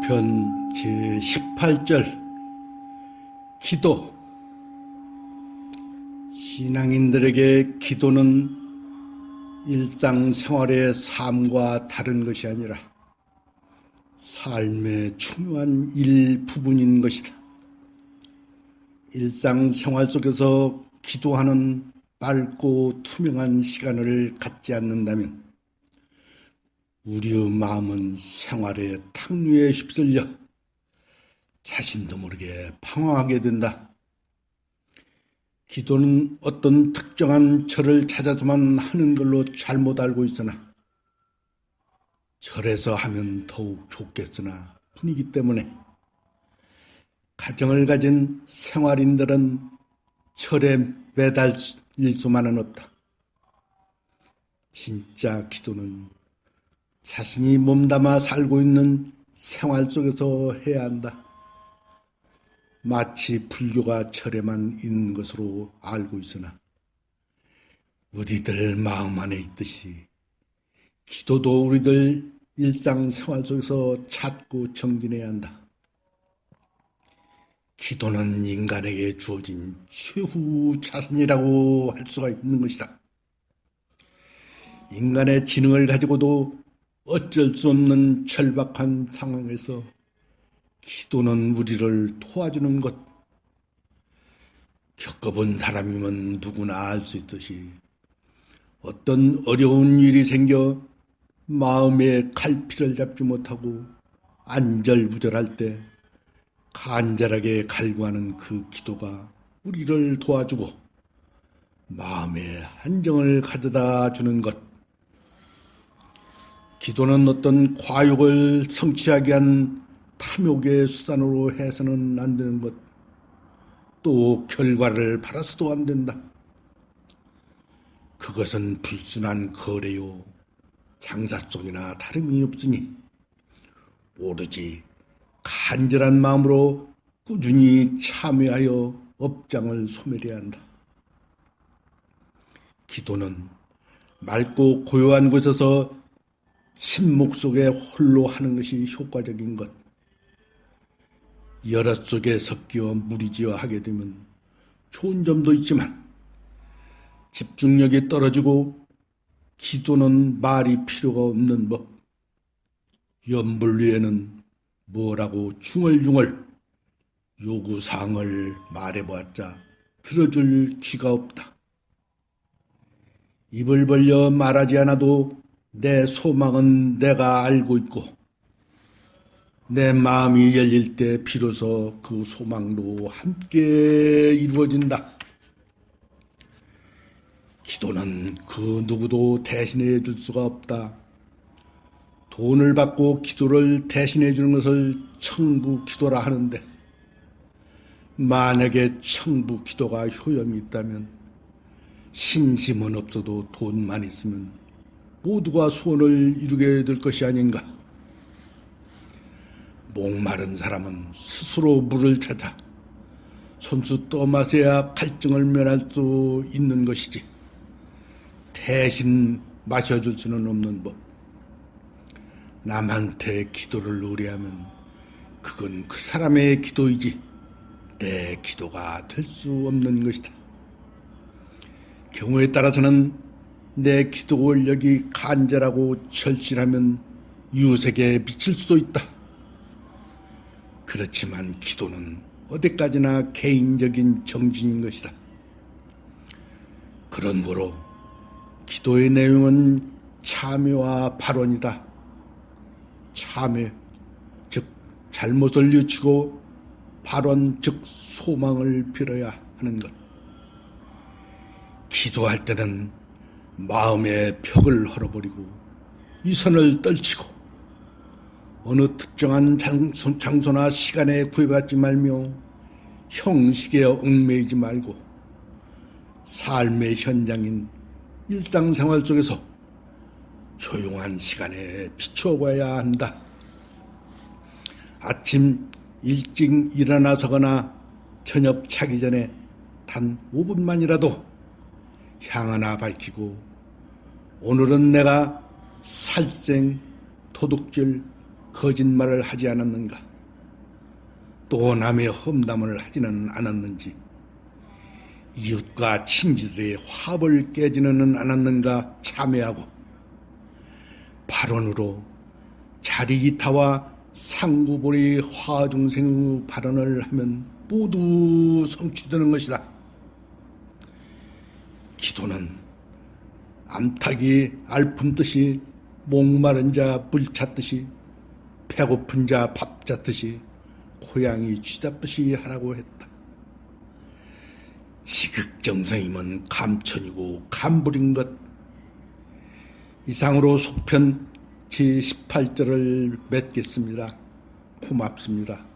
시편 제18절 기도. 신앙인들에게 기도는 일상생활의 삶과 다른 것이 아니라 삶의 중요한 일부분인 것이다. 일상생활 속에서 기도하는 밝고 투명한 시간을 갖지 않는다면 우리의 마음은 생활의 탕류에 휩쓸려 자신도 모르게 방황하게 된다. 기도는 어떤 특정한 절을 찾아서만 하는 걸로 잘못 알고 있으나 절에서 하면 더욱 좋겠으나 분위기 때문에 가정을 가진 생활인들은 절에 매달릴 수만은 없다. 진짜 기도는 자신이 몸담아 살고 있는 생활 속에서 해야 한다. 마치 불교가 절에만 있는 것으로 알고 있으나 우리들 마음 안에 있듯이 기도도 우리들 일상생활 속에서 찾고 정진해야 한다. 기도는 인간에게 주어진 최후 자선이라고 할 수가 있는 것이다. 인간의 지능을 가지고도 어쩔 수 없는 절박한 상황에서 기도는 우리를 도와주는 것. 겪어본 사람이면 누구나 알 수 있듯이 어떤 어려운 일이 생겨 마음에 갈피를 잡지 못하고 안절부절할 때 간절하게 갈구하는 그 기도가 우리를 도와주고 마음의 안정을 가져다 주는 것. 기도는 어떤 과욕을 성취하게 한 탐욕의 수단으로 해서는 안 되는 것, 또 결과를 바라서도 안 된다. 그것은 불순한 거래요, 장사 속이나 다름이 없으니 오로지 간절한 마음으로 꾸준히 참여하여 업장을 소멸해야 한다. 기도는 맑고 고요한 곳에서 침묵 속에 홀로 하는 것이 효과적인 것. 여럿 속에 섞여 무리지어 하게 되면 좋은 점도 있지만 집중력이 떨어지고 기도는 말이 필요가 없는 법. 연불위에는 뭐라고 중얼중얼 요구사항을 말해보았자 들어줄 귀가 없다. 입을 벌려 말하지 않아도 내 소망은 내가 알고 있고 내 마음이 열릴 때 비로소 그 소망도 함께 이루어진다. 기도는 그 누구도 대신해 줄 수가 없다. 돈을 받고 기도를 대신해 주는 것을 청부 기도라 하는데 만약에 청부 기도가 효험이 있다면 신심은 없어도 돈만 있으면 모두가 소원을 이루게 될 것이 아닌가. 목마른 사람은 스스로 물을 찾아 손수 떠마셔야 갈증을 면할 수 있는 것이지 대신 마셔줄 수는 없는 법. 남한테 기도를 의뢰하면 그건 그 사람의 기도이지 내 기도가 될 수 없는 것이다. 경우에 따라서는 내 기도 원력이 간절하고 절실하면 유색에 미칠 수도 있다. 그렇지만 기도는 어디까지나 개인적인 정진인 것이다. 그러므로 기도의 내용은 참여와 발언이다. 참여, 즉 잘못을 뉘우치고 발언, 즉 소망을 빌어야 하는 것. 기도할 때는 마음의 벽을 헐어버리고 위선을 떨치고 어느 특정한 장소나 시간에 구애받지 말며 형식에 얽매이지 말고 삶의 현장인 일상생활 속에서 조용한 시간에 비춰봐야 한다. 아침 일찍 일어나서거나 저녁 자기 전에 단 5분만이라도 향 하나 밝히고 오늘은 내가 살생, 도둑질, 거짓말을 하지 않았는가? 또 남의 험담을 하지는 않았는지, 이웃과 친지들의 화합을 깨지는 않았는가 참회하고, 발언으로 자리기타와 상구보리 화중생의 발언을 하면 모두 성취되는 것이다. 기도는 암탉이 알 품듯이, 목마른 자 물 찾듯이, 배고픈 자 밥 찾듯이, 고양이 쥐 잡듯이 하라고 했다. 지극정성이면 감천이고 감불인 것. 이상으로 속편 제18절을 맺겠습니다. 고맙습니다.